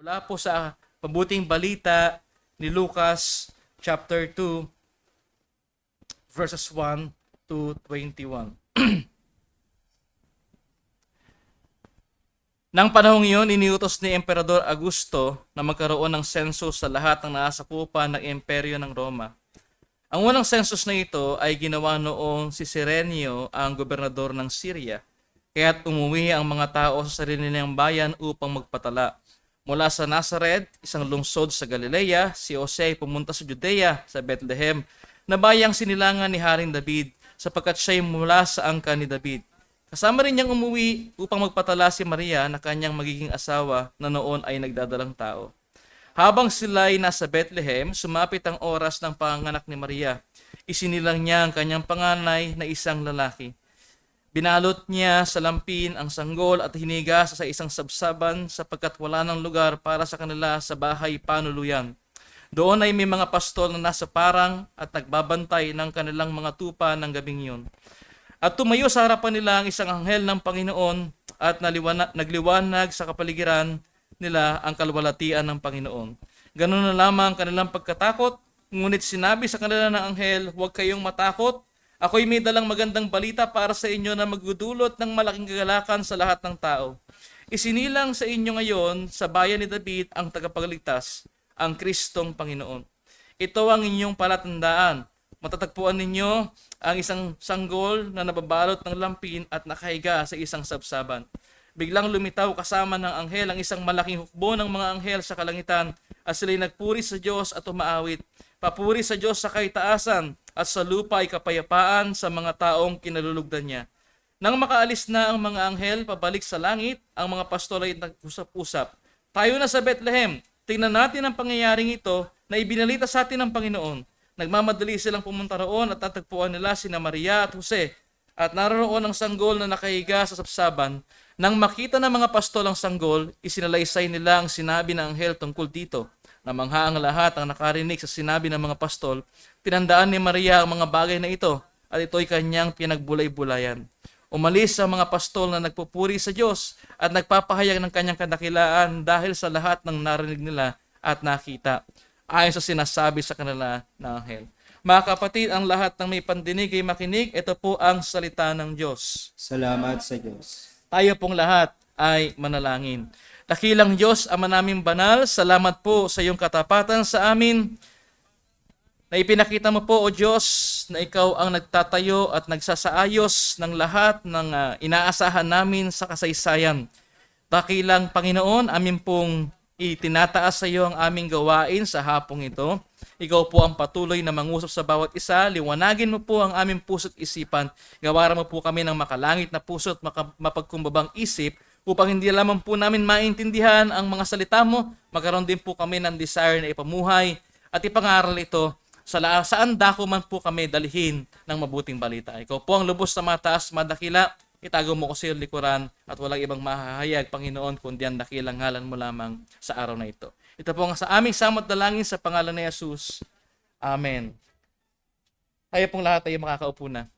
Mula po sa Mabuting Balita ni Lucas chapter 2 verses 1 to 21. Nang panahong iyon, iniutos ni Emperador Augusto na magkaroon ng census sa lahat ng naasakupan ng imperyo ng Roma. Ang unang census na ito ay ginawa noong si Cirenio ang gobernador ng Syria, kaya't umuwi ang mga tao sa sarili nilang bayan upang magpatala. Mula sa Nazareth, isang lungsod sa Galilea, si Jose pumunta sa Judea, sa Bethlehem, na bayang sinilangan ni Haring David, sapagkat siya'y mula sa angkan ni David. Kasama rin niyang umuwi upang magpatala si Maria na kanyang magiging asawa na noon ay nagdadalang tao. Habang sila'y nasa Bethlehem, sumapit ang oras ng panganak ni Maria. Isinilang niya ang kanyang panganay na isang lalaki. Binalot niya sa lampin ang sanggol at hiniga sa isang sabsaban sapagkat wala ng lugar para sa kanila sa bahay panuluyan. Doon ay may mga pastol na nasa parang at nagbabantay ng kanilang mga tupa ng gabing yun. At tumayo sa harapan nila ang isang anghel ng Panginoon at nagliwanag sa kapaligiran nila ang kalwalatian ng Panginoon. Ganun na lamang kanilang pagkatakot, ngunit sinabi sa kanila ng anghel, "Huwag kayong matakot. Ako'y may dalang magandang balita para sa inyo na magdudulot ng malaking kagalakan sa lahat ng tao. Isinilang sa inyo ngayon sa bayan ni David ang tagapagligtas, ang Kristong Panginoon. Ito ang inyong palatandaan. Matatagpuan ninyo ang isang sanggol na nababalot ng lampin at nakahiga sa isang sabsaban." Biglang lumitaw kasama ng anghel ang isang malaking hukbo ng mga anghel sa kalangitan at sila'y nagpuri sa Diyos at umaawit. Papuri sa Diyos sa kaitaasan at sa lupa ay kapayapaan sa mga taong kinalulugdan niya. Nang makaalis na ang mga anghel pabalik sa langit, ang mga pastol ay nag-usap-usap. "Tayo na sa Bethlehem. Tingnan natin ang pangyayaring ito na ibinalita sa atin ng Panginoon." Nagmamadali silang pumunta roon at tatagpuan nila sina Maria at Jose. At naroon ang sanggol na nakahiga sa sabsaban. Nang makita ng mga pastol ang sanggol, isinalaysay nila ang sinabi ng anghel tungkol dito. Namangha ang lahat ang nakarinig sa sinabi ng mga pastol. Tinandaan ni Maria ang mga bagay na ito at ito'y kanyang pinagbulay-bulayan. Umalis ang mga pastol na nagpupuri sa Diyos at nagpapahayag ng kanyang kadakilaan dahil sa lahat ng narinig nila at nakita, ayon sa sinasabi sa kanila ng anghel. Mga kapatid, ang lahat ng may pandinig ay makinig. Ito po ang salita ng Diyos. Salamat sa Diyos. Tayo pong lahat ay manalangin. Dakilang Diyos, Ama naming banal, salamat po sa iyong katapatan sa amin na ipinakita mo po, O Diyos, na ikaw ang nagtatayo at nagsasaayos ng lahat ng inaasahan namin sa kasaysayan. Dakilang Panginoon, amin pong itinataas sa iyo ang aming gawain sa hapong ito. Ikaw po ang patuloy na mangusap sa bawat isa. Liwanagin mo po ang aming puso't isipan. Gawaran mo po kami ng makalangit na puso at mapagkumbabang isip upang hindi lamang po namin maintindihan ang mga salita mo, magkaroon din po kami ng desire na ipamuhay at ipangaral ito saan dako man po kami dalhin ng mabuting balita. Ikaw po ang lubos na mataas, madakila. Itago mo ko sa iyong likuran at walang ibang mahahayag, Panginoon, kundi ang dakilang ngalan mo lamang sa araw na ito. Ito po ang sa aming samot dalangin sa pangalan ni Jesus. Amen. Tayo pong lahat ay makakaupo na.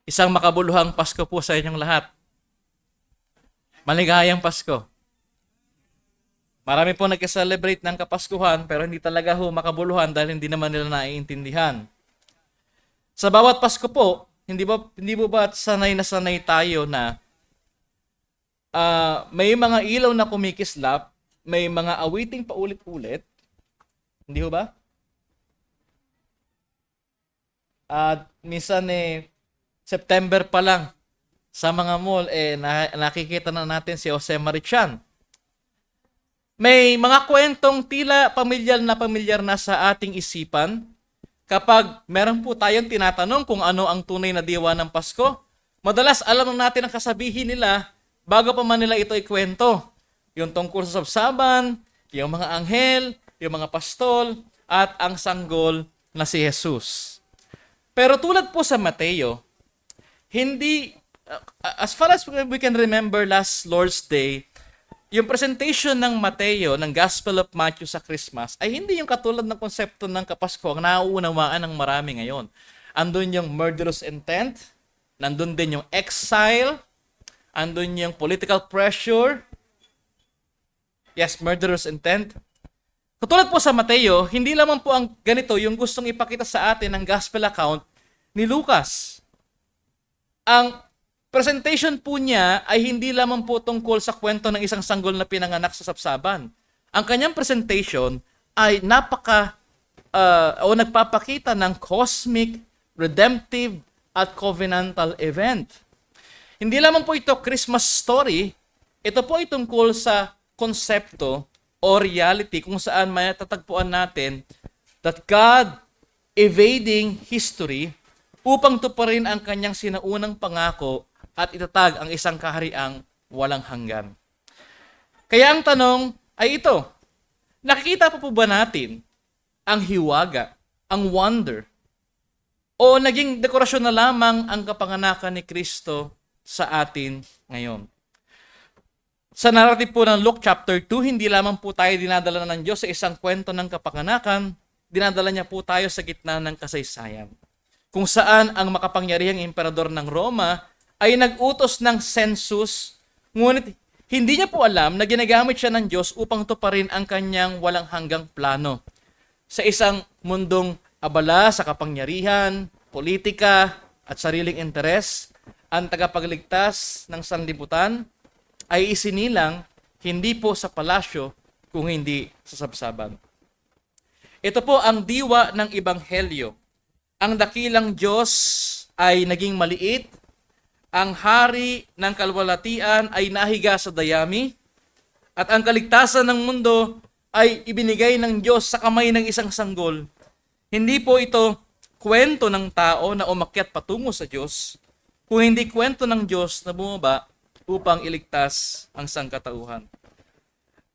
Isang makabuluhang Pasko po sa inyong lahat. Maligayang Pasko. Marami po nag-celebrate ng Kapaskuhan pero hindi talaga ho makabuluhan dahil hindi naman nila naiintindihan. Sa bawat Pasko po, hindi mo ba sanay na sanay tayo na may mga ilaw na kumikislap, may mga awiting paulit-ulit, hindi ho ba? At minsan September pa lang, sa mga mall, nakikita na natin si Jose Marichan. May mga kwentong tila pamilyar na sa ating isipan kapag meron po tayong tinatanong kung ano ang tunay na diwa ng Pasko. Madalas alam natin ang kasabihin nila bago pa man nila ito ikwento. Yung tungkol sa sabsaban, yung mga anghel, yung mga pastol, at ang sanggol na si Jesus. Pero tulad po sa Mateo, hindi as far as we can remember last Lord's Day, yung presentation ng Mateo, ng Gospel of Matthew sa Christmas, ay hindi yung katulad ng konsepto ng Kapasko ang nauunawaan ng marami ngayon. Andun yung murderous intent, nandun din yung exile, andun yung political pressure, yes, murderous intent. Katulad po sa Mateo, hindi lamang po ang ganito yung gustong ipakita sa atin ng Gospel account ni Lucas. Ang presentation po niya ay hindi lamang po tungkol sa kwento ng isang sanggol na pinanganak sa sapsaban. Ang kanyang presentation ay nagpapakita ng cosmic, redemptive, at covenantal event. Hindi lamang po ito Christmas story, ito po ay tungkol sa konsepto o reality kung saan matatagpuan natin that God evading history upang tuparin ang kanyang sinaunang pangako at itatag ang isang kahariang walang hanggan. Kaya ang tanong ay ito, nakikita pa po ba natin ang hiwaga, ang wonder, o naging dekorasyon na lamang ang kapanganakan ni Kristo sa atin ngayon? Sa narrative po ng Luke chapter 2, hindi lamang po tayo dinadala ng Diyos sa isang kwento ng kapanganakan, dinadala niya po tayo sa gitna ng kasaysayan, kung saan ang makapangyarihang emperador ng Roma ay nag-utos ng census, ngunit hindi niya po alam na ginagamit siya ng Diyos upang tuparin ang kanyang walang hanggang plano. Sa isang mundong abala sa kapangyarihan, politika, at sariling interes, ang tagapagligtas ng sanlibutan ay isinilang hindi po sa palasyo kung hindi sa sabsaban. Ito po ang diwa ng Ebanghelyo. Ang dakilang Diyos ay naging maliit, ang hari ng kalwalatian ay nahiga sa dayami, at ang kaligtasan ng mundo ay ibinigay ng Diyos sa kamay ng isang sanggol. Hindi po ito kwento ng tao na umakyat patungo sa Diyos, kung hindi kwento ng Diyos na bumaba upang iligtas ang sangkatauhan.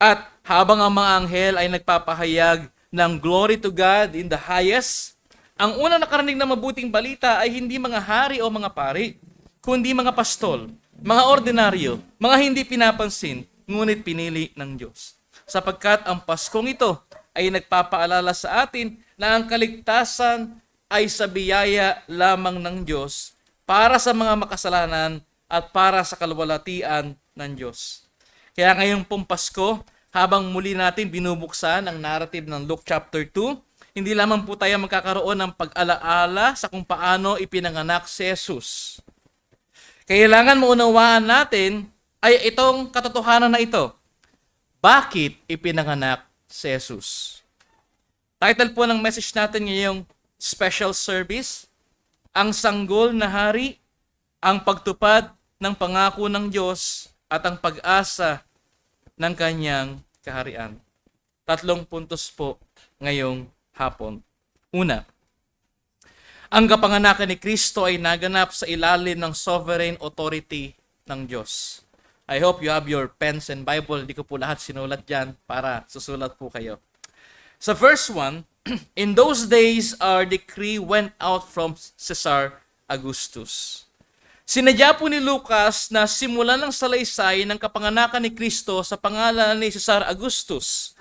At habang ang mga anghel ay nagpapahayag ng glory to God in the highest, ang unang nakarinig na mabuting balita ay hindi mga hari o mga pari, kundi mga pastol, mga ordinaryo, mga hindi pinapansin, ngunit pinili ng Diyos. Sapagkat ang Paskong ito ay nagpapaalala sa atin na ang kaligtasan ay sa biyaya lamang ng Diyos para sa mga makasalanan at para sa kalwalatian ng Diyos. Kaya ngayong pong Pasko, habang muli natin binubuksan ang narrative ng Luke chapter 2, hindi lamang po tayo magkakaroon ng pag-alaala sa kung paano ipinanganak si Jesus. Kailangan maunawaan natin ay itong katotohanan na ito. Bakit ipinanganak si Jesus? Title po ng message natin ngayong special service, ang sanggol na hari, ang pagtupad ng pangako ng Diyos at ang pag-asa ng kanyang kaharian. 3 puntos po ngayong hapon. Una, ang kapanganakan ni Kristo ay naganap sa ilalim ng sovereign authority ng Diyos. I hope you have your pens and Bible. Hindi ko po lahat sinulat dyan para susulat po kayo. Sa verse 1, in those days our decree went out from Caesar Augustus. Sinadya po ni Lucas na simulan ng salaysay ng kapanganakan ni Kristo sa pangalan ni Caesar Augustus.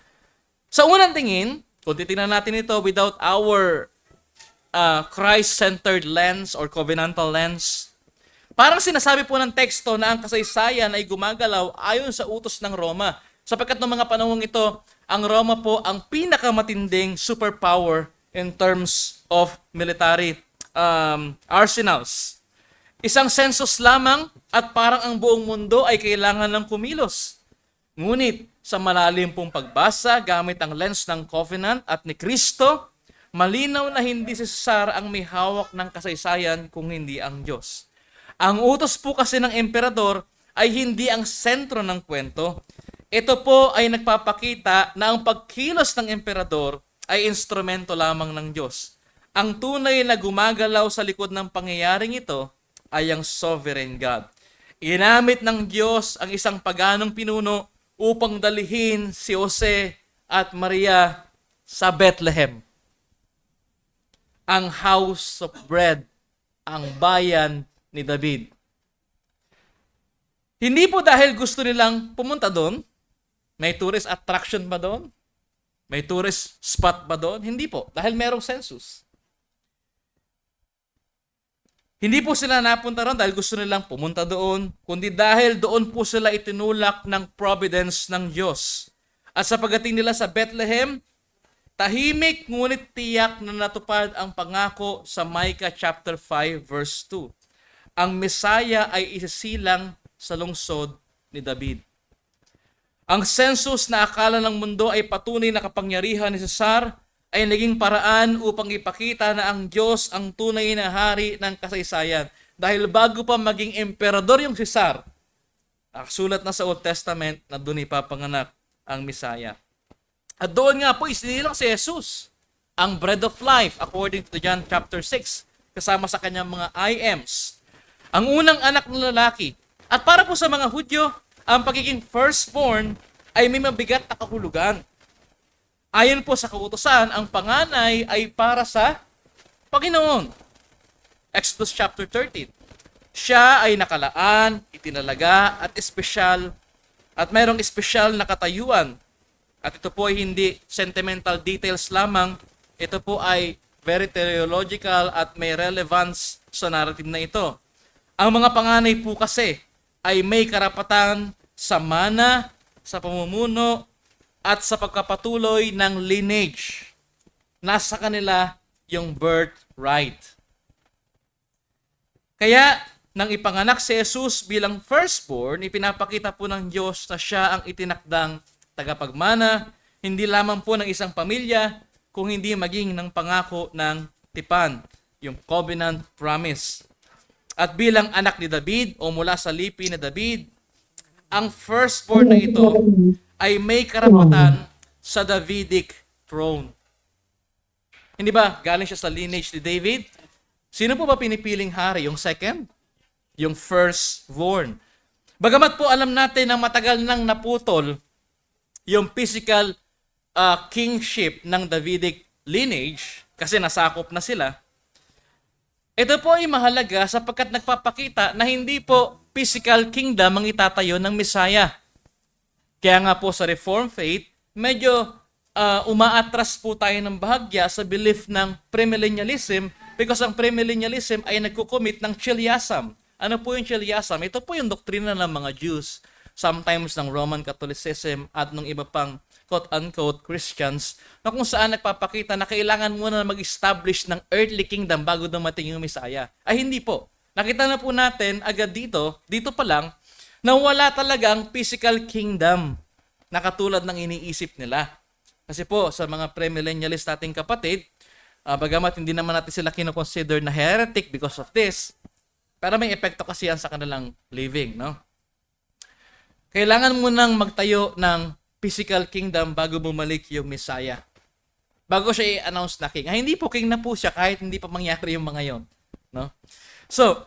Sa unang tingin, kung titingnan natin ito without our Christ-centered lens or covenantal lens, parang sinasabi po ng teksto na ang kasaysayan ay gumagalaw ayon sa utos ng Roma. Sapagkat noong mga panahong ito, ang Roma po ang pinakamatinding superpower in terms of military arsenals. Isang census lamang at parang ang buong mundo ay kailangan ng kumilos. Ngunit sa malalim pong pagbasa gamit ang lens ng covenant at ni Kristo, malinaw na hindi si Caesar ang may hawak ng kasaysayan kung hindi ang Diyos. Ang utos po kasi ng emperador ay hindi ang sentro ng kwento. Ito po ay nagpapakita na ang pagkilos ng emperador ay instrumento lamang ng Diyos. Ang tunay na gumagalaw sa likod ng pangyayaring ito ay ang sovereign God. Ginamit ng Diyos ang isang paganong pinuno upang dalihin si Jose at Maria sa Bethlehem, ang house of bread, ang bayan ni David. Hindi po dahil gusto nilang pumunta doon, May tourist attraction ba doon? May tourist spot ba doon? Hindi po, dahil merong census. Hindi po sila napunta ron dahil gusto nilang pumunta doon, kundi dahil doon po sila itinulak ng providence ng Diyos. At sa pagdating nila sa Bethlehem, tahimik ngunit tiyak na natupad ang pangako sa Micah chapter 5 verse 2. Ang Mesaya ay isisilang sa lungsod ni David. Ang census na akala ng mundo ay patunay na kapangyarihan ni Cesar ay naging paraan upang ipakita na ang Diyos ang tunay na hari ng kasaysayan. Dahil bago pa maging emperador yung Cesar, nakasulat na sa Old Testament na doon ipapanganak ang Mesaya. At doon nga po isinilang si Jesus, ang bread of life according to John chapter 6, kasama sa kanyang mga IMs. Ang unang anak ng lalaki. At para po sa mga Hudyo, ang pagiging firstborn ay may mabigat na kahulugan. Ayon po sa kautusan, ang panganay ay para sa Panginoon. Exodus chapter 13. Siya ay nakalaan, itinalaga, at espesyal, at mayroong espesyal na katayuan. At ito po ay hindi sentimental details lamang, ito po ay very theological at may relevance sa narrative na ito. Ang mga panganay po kasi ay may karapatan sa mana, sa pamumuno, at sa pagkapatuloy ng lineage. Nasa kanila yung birthright. Kaya, nang ipanganak si Jesus bilang firstborn, ipinapakita po ng Diyos na siya ang itinakdang tagapagmana, hindi lamang po ng isang pamilya, kung hindi maging ng pangako ng tipan, yung covenant promise. At bilang anak ni David o mula sa lipi ni David, ang firstborn na ito ay may karapatan sa Davidic throne. Hindi ba galing siya sa lineage ni David? Sino po ba pinipiling hari? Yung second? Yung firstborn. Bagamat po alam natin na matagal nang naputol yung physical kingship ng Davidic lineage kasi nasakop na sila, ito po ay mahalaga sapagkat nagpapakita na hindi po physical kingdom ang itatayo ng Messiah. Kaya nga po sa Reformed faith, medyo umaatras po tayo ng bahagya sa belief ng premillennialism because ang premillennialism ay nagkukomit ng chiliasm. Ano po yung chiliasm? Ito po yung doktrina ng mga Jews, sometimes ng Roman Catholicism at ng iba pang quote-unquote Christians na kung saan nagpapakita na kailangan muna mag-establish ng earthly kingdom bago dumating yung Messiah. Ay hindi po. Nakita na po natin agad dito pa lang, na wala talagang physical kingdom na katulad ng iniisip nila. Kasi po, sa mga premillennialist nating kapatid, bagamat hindi naman natin sila kinoconsider na heretic because of this, pero may epekto kasi yan sa kanilang living, no? Kailangan mo nang magtayo ng physical kingdom bago bumalik yung Messiah. Bago siya i-announce na king. Hindi po king na po siya kahit hindi pa mangyari yung mga yon, no? So,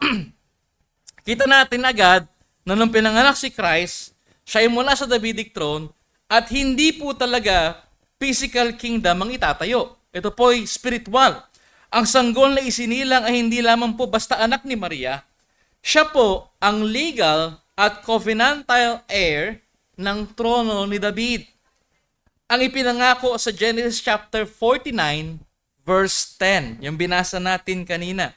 kita natin agad na nung pinanganak si Christ, siya ay mula sa Davidic throne at hindi po talaga physical kingdom ang itatayo. Ito po ay spiritual. Ang sanggol na isinilang ay hindi lamang po basta anak ni Maria. Siya po ang legal at covenantal heir ng trono ni David. Ang ipinangako sa Genesis chapter 49 verse 10, yung binasa natin kanina.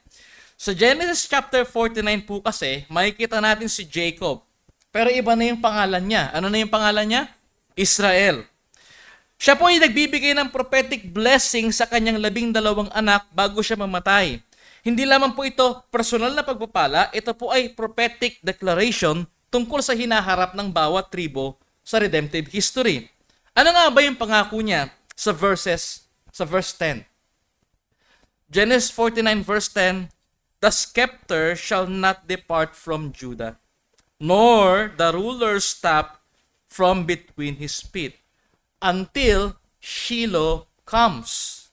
Sa Genesis chapter 49 po kasi, makikita natin si Jacob. Pero iba na yung pangalan niya. Ano na yung pangalan niya? Israel. Siya po ay nagbibigay ng prophetic blessing sa kanyang 12 anak bago siya mamatay. Hindi lamang po ito personal na pagpapala, ito po ay prophetic declaration tungkol sa hinaharap ng bawat tribo sa redemptive history. Ano nga ba yung pangako niya sa verse 10? Genesis 49 verse 10, "The scepter shall not depart from Judah, nor the ruler's staff from between his feet, until Shiloh comes.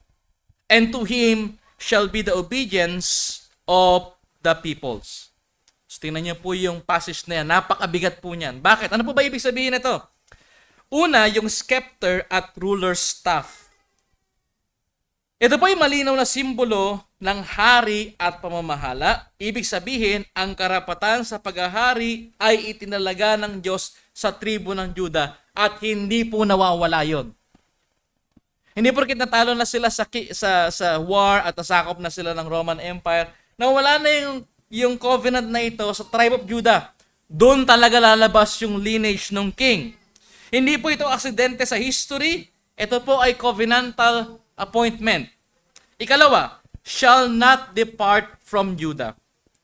And to him shall be the obedience of the peoples." So, tingnan niyo po yung passage na yan. Napakabigat po niyan. Bakit? Ano po ba ibig sabihin nito? Una, yung scepter at ruler's staff. Ito po ay malinaw na simbolo ng hari at pamamahala. Ibig sabihin, ang karapatan sa paghahari ay itinalaga ng Diyos sa tribo ng Juda At hindi po nawawala yon. Hindi porket natalo na sila sa war at nasakop na sila ng Roman Empire, nawala na yung covenant na ito sa tribe of Judah. Doon talaga lalabas yung lineage ng king. Hindi po ito aksidente sa history, ito po ay covenantal appointment. Ikalawa, shall not depart from Judah.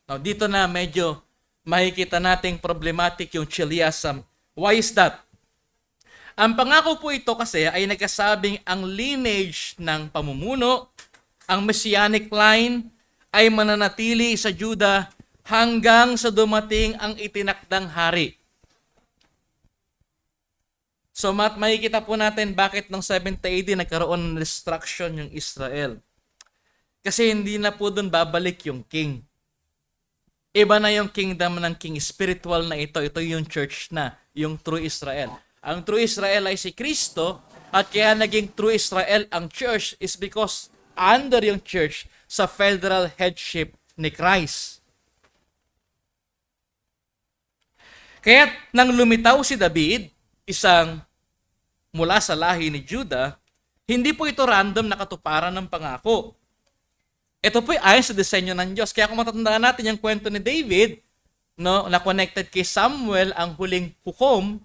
Now, dito na medyo makikita nating problematic yung Chiliasm. Why is that? Ang pangako po ito kasi ay nagkasabing ang lineage ng pamumuno, ang messianic line, ay mananatili sa Judah hanggang sa dumating ang itinakdang hari. So makikita po natin bakit ng 70 AD nagkaroon ng destruction yung Israel. Kasi hindi na po doon babalik yung king. Iba na yung kingdom ng king spiritual na ito. Ito yung church na, yung true Israel. Ang true Israel ay si Kristo at kaya naging true Israel ang church is because under yung church sa federal headship ni Christ. Kaya nang lumitaw si David, isang mula sa lahi ni Judah, hindi po ito random na katuparan ng pangako. Ito po ay ayon sa disenyo ng Diyos. Kaya kung matatandaan natin yung kwento ni David, no, na connected kay Samuel, ang huling hukom,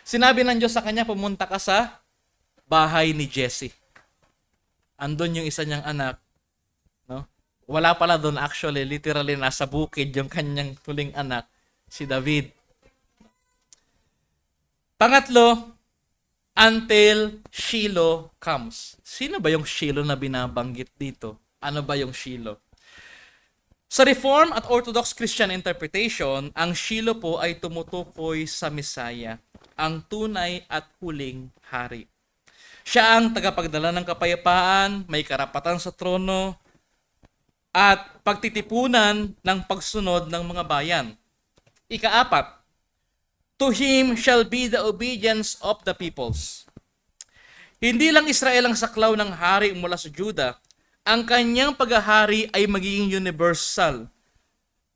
sinabi ng Diyos sa kanya, pumunta ka sa bahay ni Jesse. Andun yung isa niyang anak. No? Wala pala doon actually, literally nasa bukid yung kanyang huling anak, si David. Pangatlo, until Shiloh comes. Sino ba yung Shiloh na binabanggit dito? Ano ba yung Shiloh? Sa Reform at Orthodox Christian interpretation, ang Shiloh po ay tumutukoy sa Messiah, ang tunay at huling hari. Siya ang tagapagdala ng kapayapaan, may karapatan sa trono, at pagtitipunan ng pagsunod ng mga bayan. Ikaapat, to him shall be the obedience of the peoples. Hindi lang Israel ang saklaw ng hari mula sa Judah, ang kanyang paghahari ay magiging universal.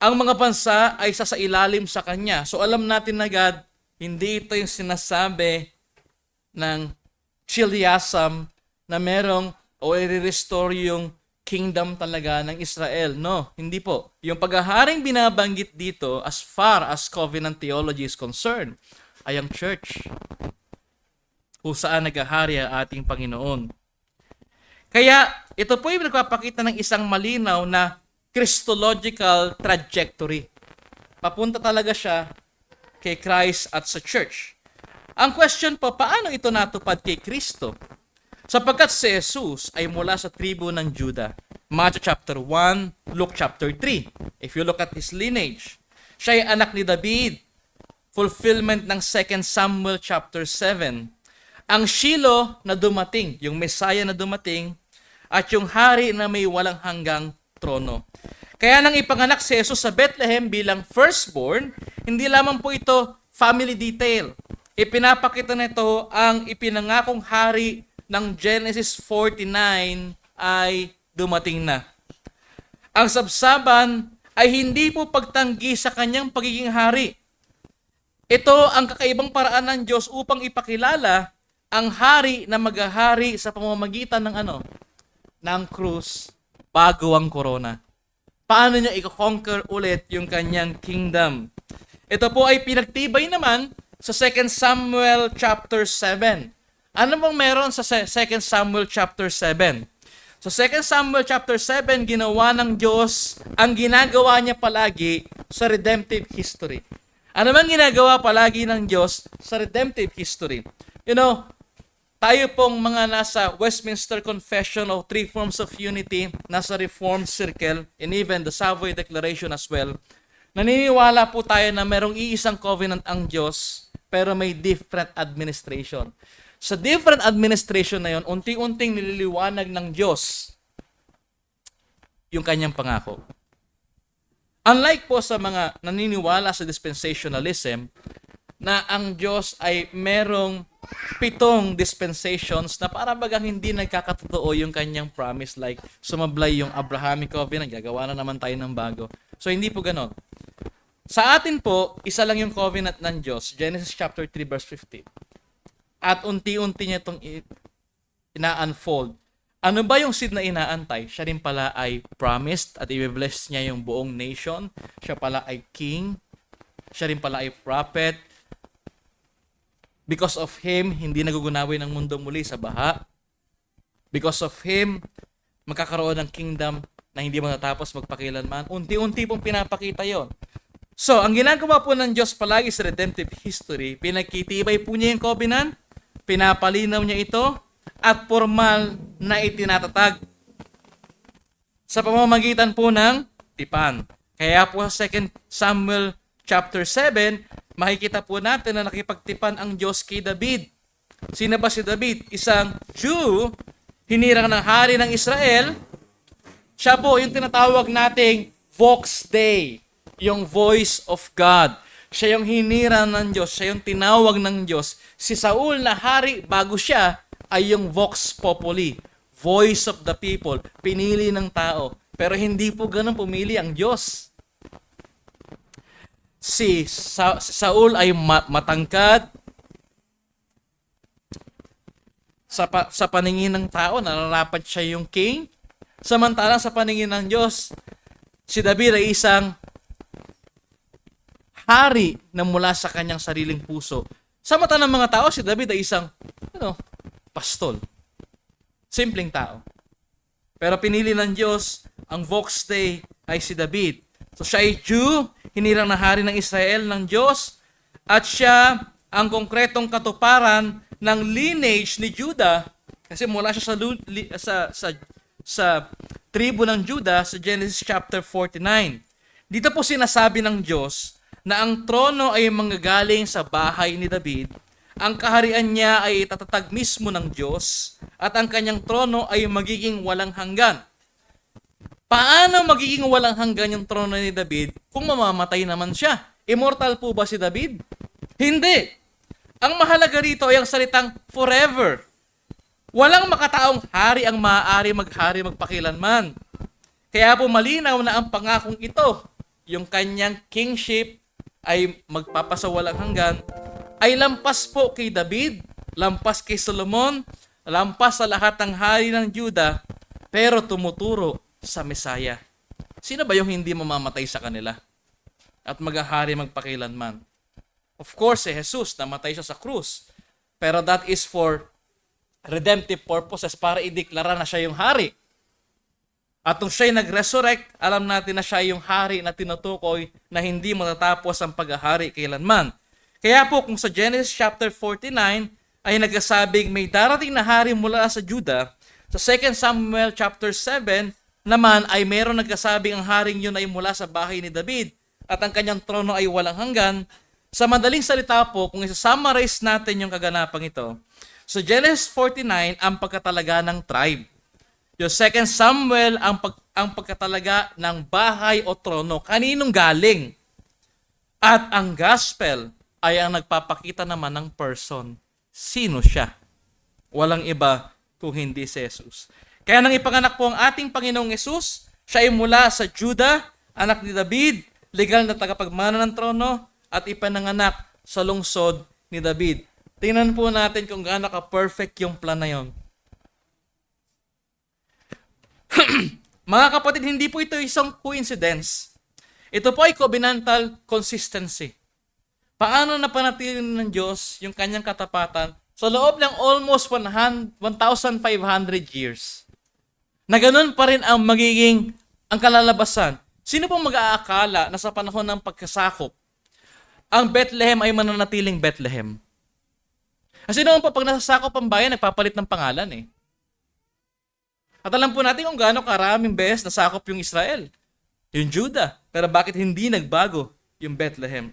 Ang mga bansa ay sasailalim sa kanya. So alam natin agad, hindi ito yung sinasabi ng Chiliasm na merong o i-restore yung kingdom talaga ng Israel. No, hindi po. Yung paghaharing binabanggit dito as far as covenant theology is concerned ay ang church kung saan naghahari ang ating Panginoon. Kaya ito po yung nagpapakita ng isang malinaw na Christological trajectory. Papunta talaga siya kay Christ at sa church. Ang question po, paano ito natupad kay Kristo? Sapagkat si Jesus ay mula sa tribu ng Judah. Matthew chapter 1, Luke chapter 3. If you look at his lineage, siya ay anak ni David. Fulfillment ng 2 Samuel chapter 7. Ang Shiloh na dumating, yung Messiah na dumating, at yung hari na may walang hanggang trono. Kaya nang ipanganak si Jesus sa Bethlehem bilang firstborn, hindi lamang po ito family detail. Ipinapakita nito ang ipinangakong hari ng Genesis 49 ay dumating na. Ang sabsaban ay hindi po pagtanggi sa kanyang pagiging hari. Ito ang kakaibang paraan ng Diyos upang ipakilala ang hari na maghahari sa pamamagitan ng ng krus bago ang corona. Paano niya i-conquer ulit yung kanyang kingdom? Ito po ay pinagtibay naman sa 2 Samuel chapter 7. Ano bang meron sa 2 Samuel chapter 7? Sa 2 Samuel chapter 7, ginawa ng Diyos ang ginagawa niya palagi sa redemptive history. Ano bang ginagawa palagi ng Diyos sa redemptive history? Tayo pong mga nasa Westminster Confession of Three Forms of Unity, nasa Reformed Circle, and even the Savoy Declaration as well, naniniwala po tayo na merong iisang covenant ang Diyos, pero may different administration. Sa different administration na yon, unti-unting nililiwanag ng Diyos yung kanyang pangako. Unlike po sa mga naniniwala sa dispensationalism, na ang Diyos ay merong 7 dispensations na para bagang hindi nagkakatotoo yung kanyang promise, like sumablay yung Abrahamic covenant, gagawa na naman tayo ng bago. So hindi po ganon. Sa atin po, isa lang yung covenant ng Diyos, Genesis chapter 3 verse 15. At unti-unti niya itong ina-unfold. Ano ba yung seed na inaantay? Siya rin pala ay promised at i-bless niya yung buong nation. Siya pala ay king. Siya rin pala ay prophet. Because of him, hindi nagugunawin ang mundo muli sa baha. Because of him, magkakaroon ng kingdom na hindi matatapos magpakilanman. Unti-unti pong pinapakita yon. So, ang ginagawa po ng Diyos palagi sa redemptive history, pinagkitibay po niya yung covenant, pinapalinaw niya ito, at formal na itinatatag sa pamamagitan po ng tipan. Kaya po sa 2 Samuel chapter 7, makikita po natin na nakipagtipan ang Diyos kay David. Sino ba si David? Isang Jew, hinirang ng hari ng Israel. Siya po yung tinatawag nating Vox Dei, yung voice of God. Siya yung hinirang ng Diyos, siya yung tinawag ng Diyos. Si Saul na hari bago siya ay yung Vox Populi, voice of the people, pinili ng tao. Pero hindi po ganun pumili ang Diyos. Si Saul ay matangkad, sa paningin ng tao, nararapat siya yung king. Samantalang sa paningin ng Diyos, si David ay isang hari na mula sa kanyang sariling puso. Sa mata ng mga tao, si David ay isang pastol. Simpleng tao. Pero pinili ng Diyos, ang Vox Dei ay si David. So siya ay Jew, hinirang na hari ng Israel ng Diyos, at siya ang konkretong katuparan ng lineage ni Judah, kasi mula siya sa tribo ng Judah sa Genesis chapter 49. Dito po sinasabi ng Diyos na ang trono ay manggagaling sa bahay ni David, ang kaharian niya ay itatatag mismo ng Diyos, at ang kanyang trono ay magiging walang hanggan. Paano magiging walang hanggan yung trono ni David kung mamamatay naman siya? Immortal po ba si David? Hindi. Ang mahalaga rito ay ang salitang forever. Walang makataong hari ang maaari maghari magpakilanman. Kaya po malinaw na ang pangakong ito, yung kanyang kingship ay magpapasawalang hanggan, ay lampas po kay David, lampas kay Solomon, lampas sa lahat ng hari ng Judah, pero tumuturo sa Mesaya. Sino ba yung hindi mamamatay sa kanila at maghahari magpakilanman? Of course, si Jesus, namatay siya sa krus. Pero that is for redemptive purposes, para ideklara na siya yung hari. At kung siya'y nag-resurrect, alam natin na siya yung hari na tinutukoy na hindi matatapos ang paghahari kailanman. Kaya po kung sa Genesis chapter 49 ay nagsasabing may darating na hari mula sa Judah, sa 2 Samuel chapter 7 naman ay meron nagsasabing ang haring yun ay mula sa bahay ni David at ang kanyang trono ay walang hanggan. Sa madaling salita po, kung isa-summarize natin yung kaganapang ito, sa Genesis 49 ang pagkatalaga ng tribe. Yung 2 Samuel ang pagkatalaga ng bahay o trono, kaninong galing. At ang gospel ay ang nagpapakita naman ng person. Sino siya? Walang iba kung hindi si Jesus. Kaya nang ipanganak po ang ating Panginoong Jesus, siya ay mula sa Judah, anak ni David, legal na tagapagmana ng trono, at ipananganak sa lungsod ni David. Tingnan po natin kung gaano ka-perfect yung plan na yon. Mga kapatid, hindi po ito isang coincidence. Ito po ay covenantal consistency. Paano napanatili ng Diyos yung kanyang katapatan sa loob ng almost 1,500 years? Na ganun pa rin ang magiging ang kalalabasan. Sino pong mag-aakala na sa panahon ng pagkasakop, ang Bethlehem ay mananatiling Bethlehem? Kasi noon pa pag nasasakop ang bayan, nagpapalit ng pangalan eh. At alam po natin kung gaano karaming beses nasakop yung Israel, yung Judah. Pero bakit hindi nagbago yung Bethlehem?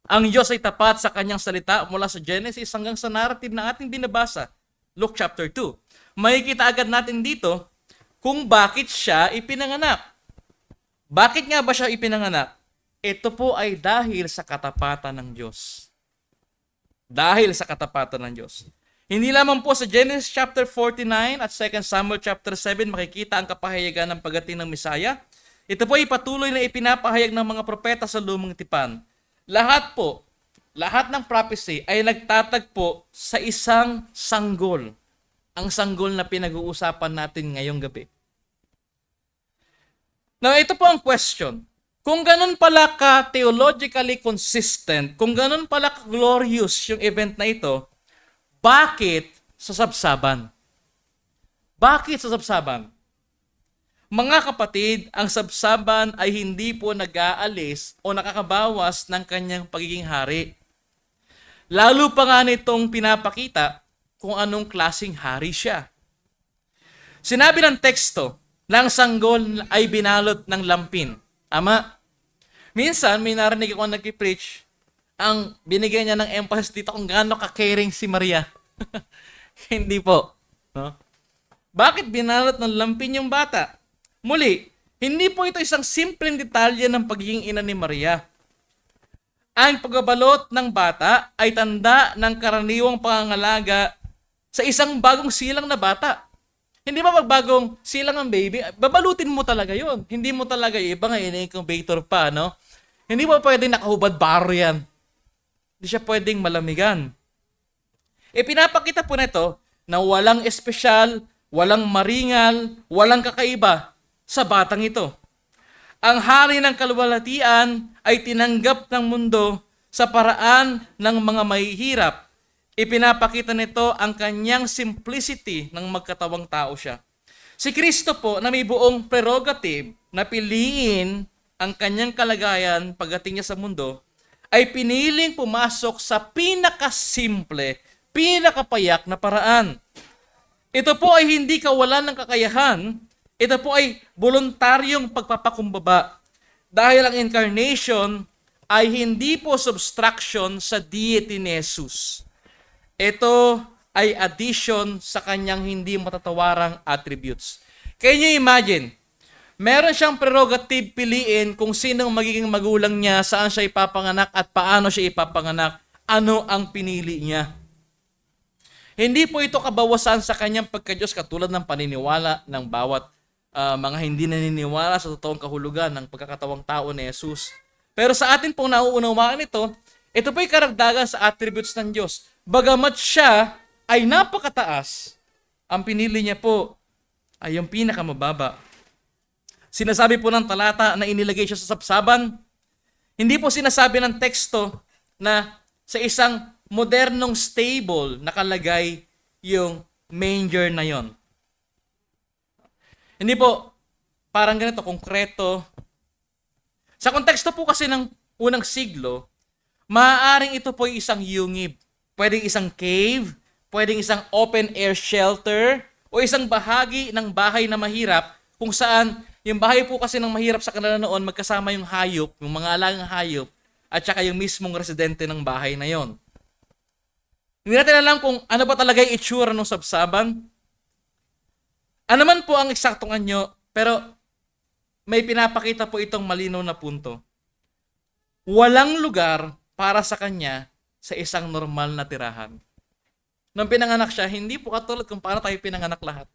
Ang Diyos ay tapat sa kanyang salita mula sa Genesis hanggang sa narrative na ating binabasa, Luke chapter 2. Makikita agad natin dito kung bakit siya ipinanganak. Bakit nga ba siya ipinanganak? Ito po ay dahil sa katapatan ng Diyos. Dahil sa katapatan ng Diyos. Hindi lamang po sa Genesis chapter 49 at 2 Samuel chapter 7 makikita ang kapahayagan ng pagdating ng Mesaya. Ito po ay patuloy na ipinapahayag ng mga propeta sa lumang tipan. Lahat lahat ng prophecy ay nagtatagpo sa isang sanggol. Ang sanggol na pinag-uusapan natin ngayong gabi. Now, ito po ang question. Kung ganun pala ka theologically consistent, kung ganun pala ka glorious yung event na ito, bakit sa sabsaban? Bakit sa sabsaban? Mga kapatid, ang sabsaban ay hindi po nag-aalis o nakakabawas ng kanyang pagiging hari. Lalo pa nga nitong pinapakita kung anong klaseng hari siya. Sinabi ng teksto, ng sanggol ay binalot ng lampin. Ama, minsan may narinig ako nag-preach, ang binigyan niya ng emphasis dito kung gaano ka-caring si Maria. Hindi po. No? Bakit binalot ng lampin yung bata? Muli, hindi po ito isang simpleng detalye ng pagiging ina ni Maria. Ang pagbabalot ng bata ay tanda ng karaniwang pangangalaga sa isang bagong silang na bata. Hindi ba pagbagong silang ang baby, babalutin mo talaga yon. Hindi mo talaga iba nga in-incubator pa, no? Hindi ba pwedeng nakahubad baro yan? Hindi siya pwedeng malamigan. Pinapakita po nito na walang espesyal, walang maringal, walang kakaiba sa batang ito. Ang hari ng kaluwalhatian ay tinanggap ng mundo sa paraan ng mga mahihirap. Ipinapakita nito ang kanyang simplicity ng magkatawang tao siya. Si Kristo po na may buong prerogative na piliin ang kanyang kalagayan pagdating niya sa mundo, ay piniling pumasok sa pinakasimple, pinakapayak na paraan. Ito po ay hindi kawalan ng kakayahan. Ito po ay voluntaryong pagpapakumbaba. Dahil ang incarnation ay hindi po subtraction sa deity ni Jesus. Ito ay addition sa kanyang hindi matatawarang attributes. Can you imagine? Meron siyang prerogative piliin kung sinong magiging magulang niya, saan siya ipapanganak at paano siya ipapanganak. Ano ang pinili niya? Hindi po ito kabawasan sa kanyang pagka-Diyos katulad ng paniniwala ng bawat mga hindi naniniwala sa totoong kahulugan ng pagkakatawang tao ni Jesus. Pero sa atin pong nauunawaan ito po'y karagdagan sa attributes ng Diyos. Bagamat siya ay napakataas, ang pinili niya po ay yung pinakamababa. Sinasabi po ng talata na inilagay siya sa sabsaban. Hindi po sinasabi ng teksto na sa isang modernong stable nakalagay yung manger na yon. Hindi po, parang ganito, konkreto. Sa konteksto po kasi ng unang siglo, maaaring ito po isang yungib. Pwedeng isang cave, pwedeng isang open-air shelter, o isang bahagi ng bahay na mahirap, kung saan yung bahay po kasi ng mahirap sa kanila noon, magkasama yung hayop, yung mga alagang hayop, at saka yung mismong residente ng bahay na yon. Hindi natin alam kung ano ba talaga yung itsura ng sabsaban. Ano man po ang eksaktong anyo, pero may pinapakita po itong malinaw na punto. Walang lugar para sa kanya sa isang normal na tirahan. Nung pinanganak siya, hindi po katulad kung paano tayo pinanganak lahat.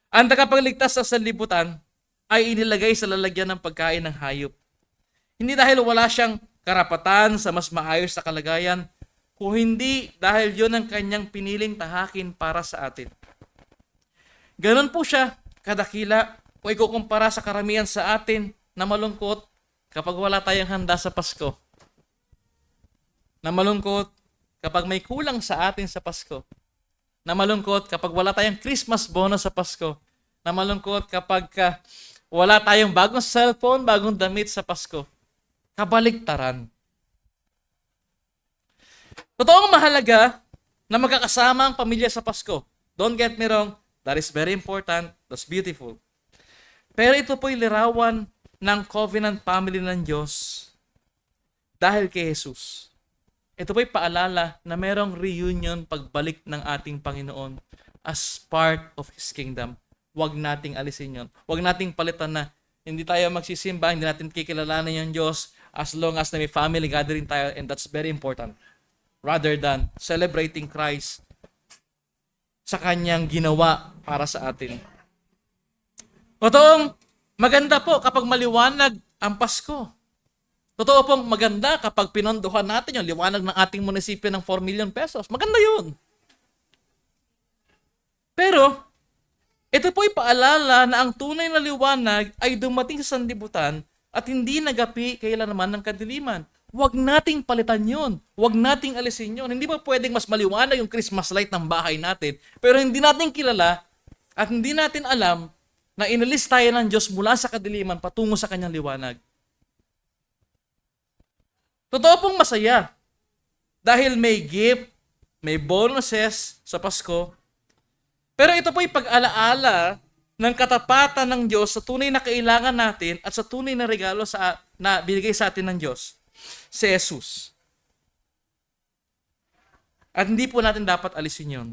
Ang tagapagligtas sa sanlibutan ay inilagay sa lalagyan ng pagkain ng hayop. Hindi dahil wala siyang karapatan sa mas maayos na kalagayan, kung hindi dahil yun ang kanyang piniling tahakin para sa atin. Ganon po siya kadakila kung ikukumpara sa karamihan sa atin na malungkot kapag wala tayong handa sa Pasko. Na malungkot kapag may kulang sa atin sa Pasko. Na malungkot kapag wala tayong Christmas bonus sa Pasko. Na malungkot kapag wala tayong bagong cellphone, bagong damit sa Pasko. Kabaligtaran. Totoong mahalaga na magkakasama ang pamilya sa Pasko. Don't get me wrong, that is very important, that's beautiful. Pero ito po'y larawan ng covenant family ng Diyos dahil kay Jesus. Ito po'y paalala na merong reunion pagbalik ng ating Panginoon as part of His kingdom. Huwag nating alisin yon. Huwag nating palitan na hindi tayo magsisimba, hindi natin kikilalanin yung Diyos as long as na may family gathering tayo, and that's very important. Rather than celebrating Christ sa kanyang ginawa para sa atin. Totoong maganda po kapag maliwanag ang Pasko. Totoo pong maganda kapag pinondohan natin yung liwanag ng ating munisipyo ng 4 million pesos. Maganda yun. Pero, ito po'y paalala na ang tunay na liwanag ay dumating sa sanlibutan at hindi nagapi kailanman ng kadiliman. Huwag nating palitan yun. Huwag nating alisin yun. Hindi ba pwedeng mas maliwanag yung Christmas light ng bahay natin, pero hindi natin kilala at hindi natin alam na inalis tayo ng Diyos mula sa kadiliman patungo sa kanyang liwanag. Totoo pong masaya dahil may gift, may bonuses sa Pasko. Pero ito po'y pag-alaala ng katapatan ng Diyos sa tunay na kailangan natin at sa tunay na regalo na binigay sa atin ng Diyos, si Jesus. At hindi po natin dapat alisin yon.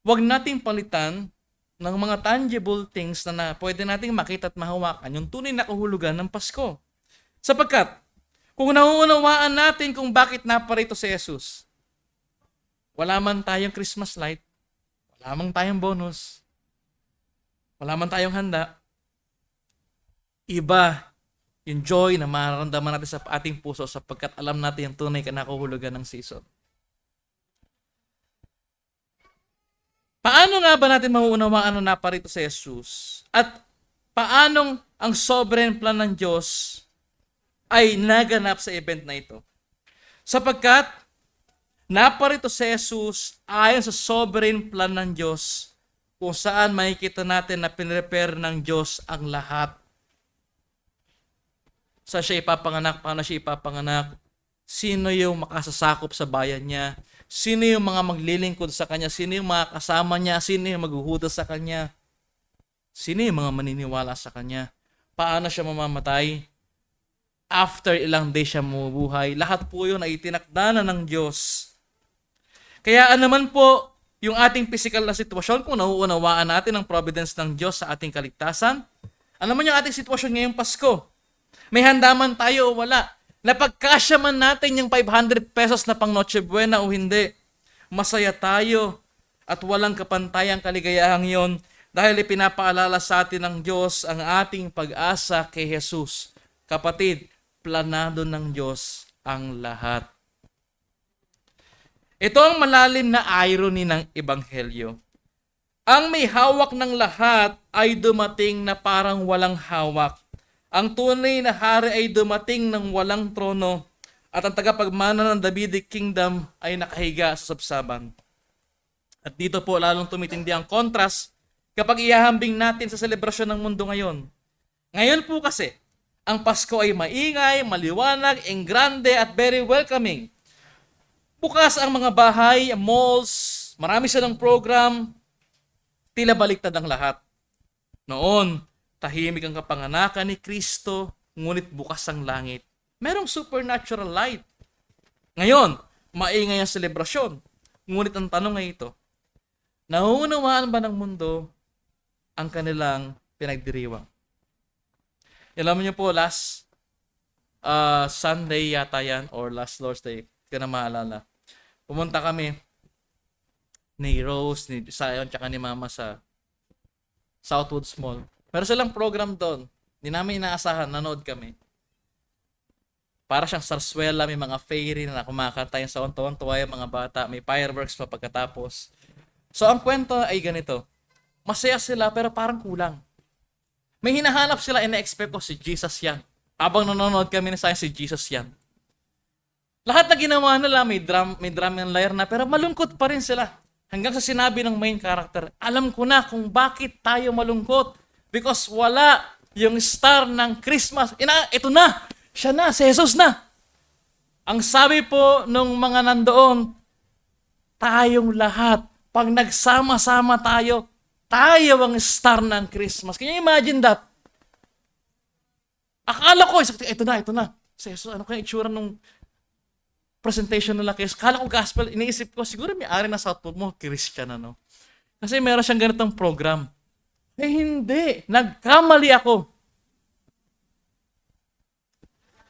Huwag nating palitan ng mga tangible things na pwede nating makita at mahawakan yung tunay na kahulugan ng Pasko. Sapagkat, kung nauunawaan natin kung bakit naparito si Jesus, wala man tayong Christmas light, wala man tayong bonus, wala man tayong handa, iba yung joy na mararamdaman natin sa ating puso sapagkat alam natin yung tunay na kahulugan ng season. Paano nga ba natin mauunawaan na naparito si Jesus? At paanong ang sovereign plan ng Diyos ay naganap sa event na ito? Sapagkat naparito si Jesus ayon sa sovereign plan ng Diyos kung saan makikita natin na pinrepare ng Diyos ang lahat. Sa siya ipapanganak, paano siya ipapanganak, sino yung makasasakop sa bayan niya, sino yung mga maglilingkod sa kanya, sino yung mga kasama niya, sino yung maghuhudas sa kanya, sino yung mga maniniwala sa kanya, paano siya mamamatay, after ilang days siya mabubuhay. Lahat po yun ay itinakda na ng Diyos. Kaya naman po, yung ating physical na sitwasyon, kung nauunawaan natin ang providence ng Diyos sa ating kaligtasan, ano man yung ating sitwasyon ngayong Pasko? May handa man tayo o wala? Napagkasya man natin yung 500 pesos na pang Noche Buena o hindi, masaya tayo at walang kapantayang kaligayahang yon dahil ipinapaalala sa atin ng Diyos ang ating pag-asa kay Jesus. Kapatid, planado ng Diyos ang lahat. Ito ang malalim na irony ng Ebanghelyo. Ang may hawak ng lahat ay dumating na parang walang hawak. Ang tunay na hari ay dumating ng walang trono at ang tagapagmana ng Davidic Kingdom ay nakahiga sa sabsaban. At dito po lalong tumitindi ang contrast kapag ihahambing natin sa selebrasyon ng mundo ngayon. Ngayon po kasi, ang Pasko ay maingay, maliwanag, engrande at very welcoming. Bukas ang mga bahay, malls, marami silang program, tila baliktad ang lahat. Noon, tahimik ang kapanganakan ni Kristo, ngunit bukas ang langit. Merong supernatural light. Ngayon, maingay ang selebrasyon. Ngunit ang tanong ay ito, nauunawaan ba ng mundo ang kanilang pinagdiriwang? Alam niyo po, last Sunday yata yan, or last Lord's Day, hindi ko na maalala. Pumunta kami ni Rose, ni Zion, tsaka ni Mama sa Southwoods Mall. Meron silang program doon. Hindi namin inaasahan, nanood kami. Para siyang sarswela, may mga fairy na kumakanta yung sa tuwan-tuwa yung mga bata, may fireworks pa pagkatapos. So ang kwento ay ganito. Masaya sila pero parang kulang. May hinahanap sila, ina-expect ko si Jesus yan. Habang nanonood kami ni Zion, si Jesus yan. Lahat na ginawa nila, may drum and lyre na, pero malungkot pa rin sila. Hanggang sa sinabi ng main character, alam ko na kung bakit tayo malungkot. Because wala yung star ng Christmas. Ito na, siya na, si Jesus na. Ang sabi po nung mga nandoon, tayong lahat, pag nagsama-sama tayo, tayo ang star ng Christmas. Can you imagine that? Akala ko, ito na. Si Jesus, ano kaya itsura nung presentation nila kay Jesus? Akala ko gospel, iniisip ko, siguro may-ari na Southwood mo, Christian ano. Kasi meron siyang ganitong program. Eh hindi, nagkamali ako.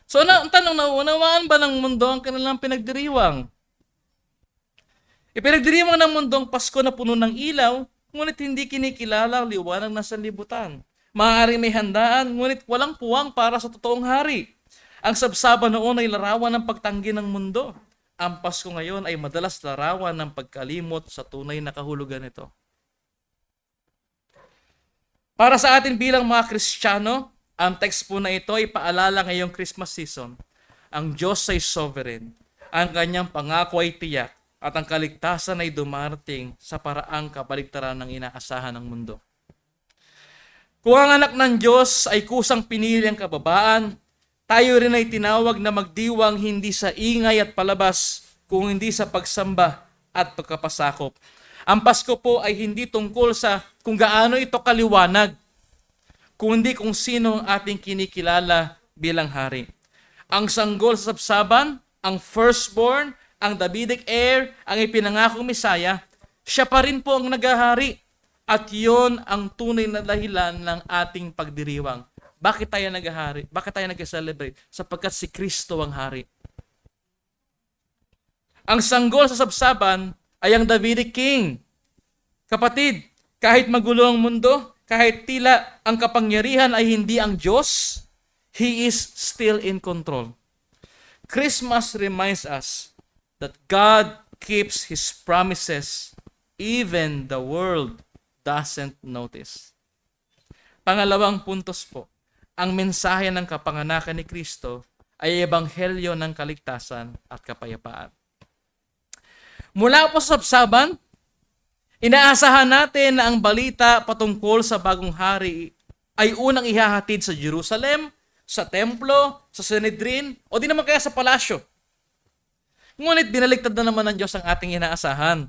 So ang tanong, nauunawaan ba ng mundo ang kanilang pinagdiriwang? Ipinagdiriwang ng mundo ang Pasko na puno ng ilaw, ngunit hindi kinikilala ang liwanag ng sanlibutan. Maaaring may handaan, ngunit walang puwang para sa totoong hari. Ang sabsaba noon ay larawan ng pagtanggi ng mundo. Ang Pasko ngayon ay madalas larawan ng pagkalimot sa tunay na kahulugan nito. Para sa atin bilang mga Kristiyano, ang text po na ito ay paalala ngayong Christmas season. Ang Diyos ay sovereign. Ang kanyang pangako ay tiyak at ang kaligtasan ay dumarating sa paraang kabaligtaran ng inaasahan ng mundo. Kung ang anak ng Diyos ay kusang pinili ang kababaan, tayo rin ay tinawag na magdiwang hindi sa ingay at palabas, kung hindi sa pagsamba at pagkapasakop. Ang Pasko po ay hindi tungkol sa kung gaano ito kaliwanag, kundi kung sino ang ating kinikilala bilang hari. Ang sanggol sa sabsaban, ang firstborn, ang Davidic heir, ang ipinangakong Misaya, siya pa rin po ang naghahari. At yon ang tunay na dahilan ng ating pagdiriwang. Bakit tayo naghahari? Bakit tayo nag-celebrate? Sapagkat si Kristo ang hari. Ang sanggol sa sabsaban ay ang Davidic king. Kapatid, kahit magulo ang mundo, kahit tila ang kapangyarihan ay hindi ang Diyos, He is still in control. Christmas reminds us that God keeps His promises even the world doesn't notice. Pangalawang puntos po, ang mensahe ng kapanganakan ni Kristo ay ebanghelyo ng kaligtasan at kapayapaan. Mula po sa sabsaban, inaasahan natin na ang balita patungkol sa bagong hari ay unang ihahatid sa Jerusalem, sa templo, sa Sanhedrin, o di naman kaya sa palasyo. Ngunit binaligtad na naman ng Diyos ang ating inaasahan.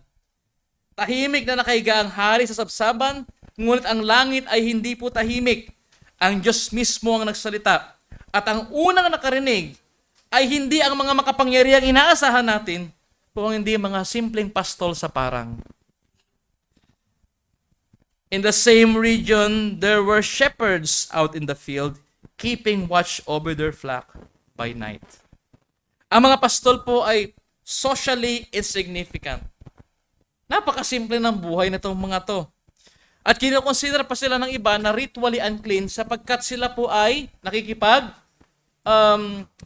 Tahimik na nakahiga ang hari sa sabsaban, ngunit ang langit ay hindi po tahimik. Ang Diyos mismo ang nagsalita. At ang unang nakarinig ay hindi ang mga makapangyarihang inaasahan natin, kung hindi mga simpleng pastol sa parang. In the same region, there were shepherds out in the field, keeping watch over their flock by night. Ang mga pastol po ay socially insignificant. Napakasimple ng buhay nitong mga to. At kinoconsider pa sila ng iba na ritually unclean sapagkat sila po ay nakikipag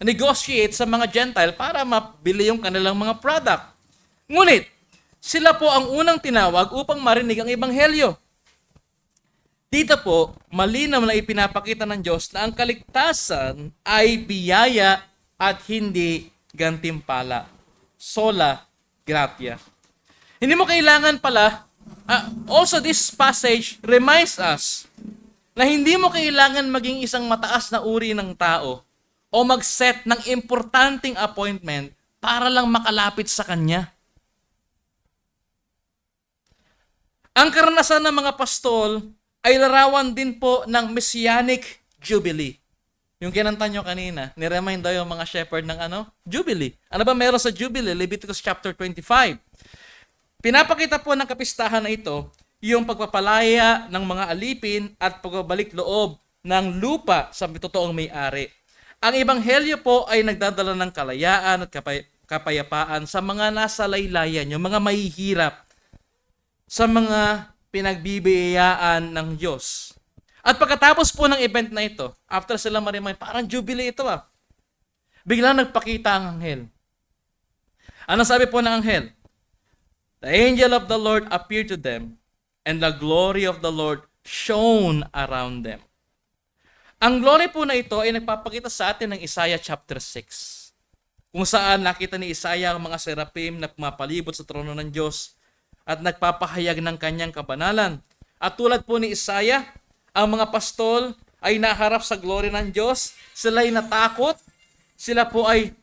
negotiate sa mga Gentile para mabili yung kanilang mga product. Ngunit, sila po ang unang tinawag upang marinig ang ebanghelyo. Dito po, malinaw na ipinapakita ng Diyos na ang kaligtasan ay biyaya at hindi gantimpala. Sola gratia. Hindi mo kailangan pala, also this passage reminds us na hindi mo kailangan maging isang mataas na uri ng tao o mag-set ng importanteng appointment para lang makalapit sa Kanya. Ang karanasan ng mga pastol ay larawan din po ng Messianic Jubilee. Yung kinanta nyo kanina, niremind daw yung mga shepherd ng Jubilee. Ano ba meron sa Jubilee? Leviticus chapter 25. Pinapakita po ng kapistahan na ito yung pagpapalaya ng mga alipin at pagbabalik loob ng lupa sa totoong may-ari. Ang ebanghelyo po ay nagdadala ng kalayaan at kapayapaan sa mga nasa laylayan, yung mga mahihirap, sa mga pinagbibiyayaan ng Diyos. At pagkatapos po ng event na ito, after sila ma-remind, parang jubilee ito biglang nagpakita ang anghel. Ano sabi po ng anghel? The angel of the Lord appeared to them, and the glory of the Lord shone around them. Ang glory po na ito ay nagpapakita sa atin ng Isaiah chapter 6, kung saan nakita ni Isaiah ang mga serapim na pumapalibot sa trono ng Diyos at nagpapahayag ng kanyang kabanalan. At tulad po ni Isaiah, ang mga pastol ay naharap sa glory ng Diyos, sila ay natakot, sila po ay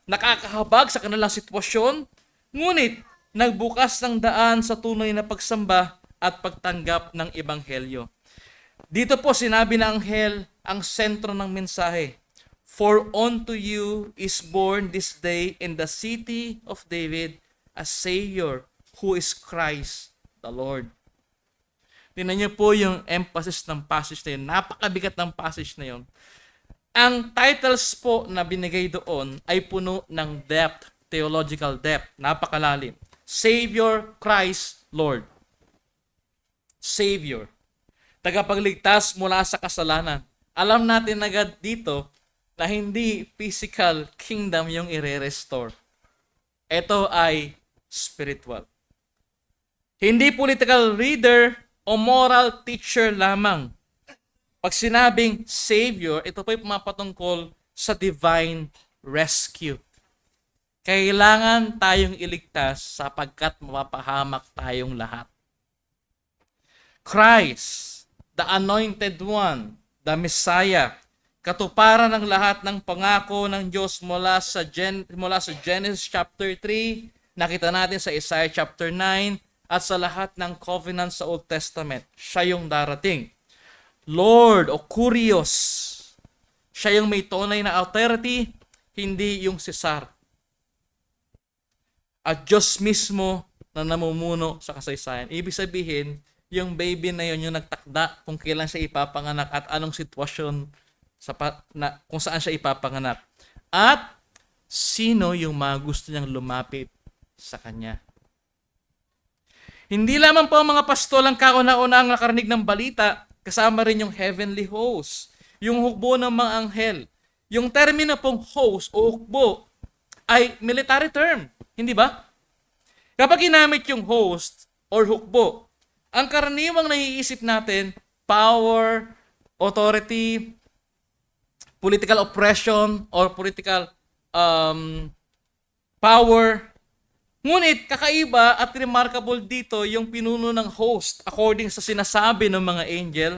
nakakahabag sa kanilang sitwasyon, ngunit nagbukas ng daan sa tunay na pagsamba at pagtanggap ng ebanghelyo. Dito po sinabi ng anghel ang sentro ng mensahe. For unto you is born this day in the city of David a Savior who is Christ the Lord. Tingnan niyo po yung emphasis ng passage na yun. Napakabigat ng passage na yun. Ang titles po na binigay doon ay puno ng depth, theological depth. Napakalalim. Savior, Christ, Lord. Savior. Tagapagligtas mula sa kasalanan. Alam natin agad dito na hindi physical kingdom yung ire-restore. Ito ay spiritual. Hindi political leader o moral teacher lamang. Pag sinabing Savior, ito po ay pumapatungkol sa divine rescue. Kailangan tayong iligtas sapagkat mapapahamak tayong lahat. Christ, the Anointed One, the Messiah, katuparan ng lahat ng pangako ng Diyos mula sa Genesis chapter 3, nakita natin sa Isaiah chapter 9, at sa lahat ng covenant sa Old Testament. Siya yung darating. Lord o Kurios, siya yung may tunay na authority, hindi yung Cesar. At Diyos mismo na namumuno sa kasaysayan. Ibig sabihin, yung baby na yun yung nagtakda kung kailan siya ipapanganak at anong sitwasyon kung saan siya ipapanganak. At sino yung mga gusto niyang lumapit sa Kanya. Hindi lamang po ang mga pastol ang kauna-una ang nakarinig ng balita, kasama rin yung heavenly host, yung hukbo ng mga anghel. Yung termino pong host o hukbo ay military term, hindi ba? Kapag ginamit yung host or hukbo, ang karaniwang naiisip natin, power, authority, political oppression, or political power. Ngunit kakaiba at remarkable dito yung pinuno ng host according sa sinasabi ng mga angel,